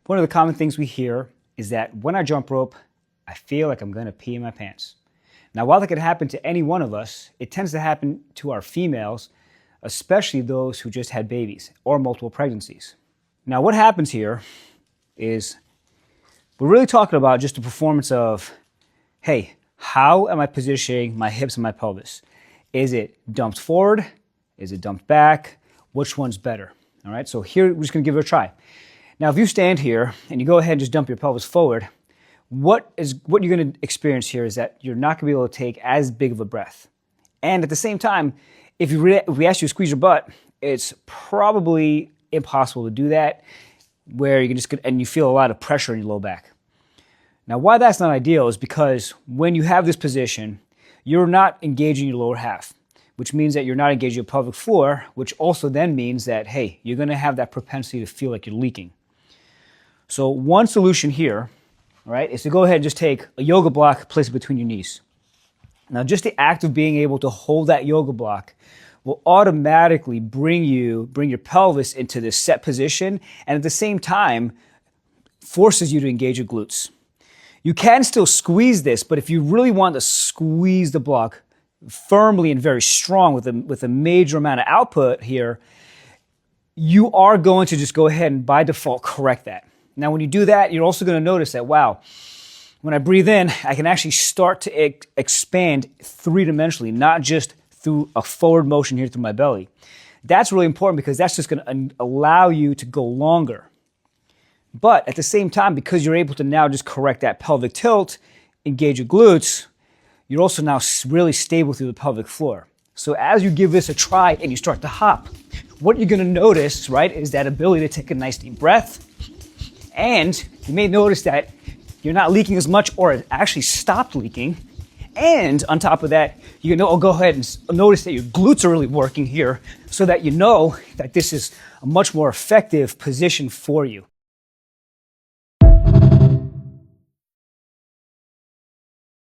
One of the common things we hear is that when I jump rope, I feel like I'm going to pee in my pants. Now, while that could happen to any one of us, it tends to happen to our females, especially those who just had babies or multiple pregnancies. Now, what happens here is we're really talking about just the performance of, hey, how am I positioning my hips and my pelvis? Is it dumped forward? Is it dumped back? Which one's better? All right, so here we're just going to give it a try. Now, if you stand here and you go ahead and just dump your pelvis forward, what you're going to experience here is that you're not going to be able to take as big of a breath. And at the same time, if we ask you to squeeze your butt, it's probably impossible to do that, where you can and you feel a lot of pressure in your low back. Now, why that's not ideal is because when you have this position, you're not engaging your lower half, which means that you're not engaging your pelvic floor, which also then means that, hey, you're going to have that propensity to feel like you're leaking. So one solution here, right, is to go ahead and just take a yoga block, place it between your knees. Now, just the act of being able to hold that yoga block will automatically bring your pelvis into this set position, and at the same time, forces you to engage your glutes. You can still squeeze this, but if you really want to squeeze the block firmly and very strong with a major amount of output here, you are going to just go ahead and by default correct that. Now, when you do that, you're also going to notice that, wow, when I breathe in, I can actually start to expand three-dimensionally, not just through a forward motion here through my belly. That's really important because that's just going to allow you to go longer. But at the same time, because you're able to now just correct that pelvic tilt, engage your glutes, you're also now really stable through the pelvic floor. So as you give this a try and you start to hop, what you're going to notice, right, is that ability to take a nice deep breath. And you may notice that you're not leaking as much, or it actually stopped leaking. And on top of that, you can go ahead and notice that your glutes are really working here, so that you know that this is a much more effective position for you.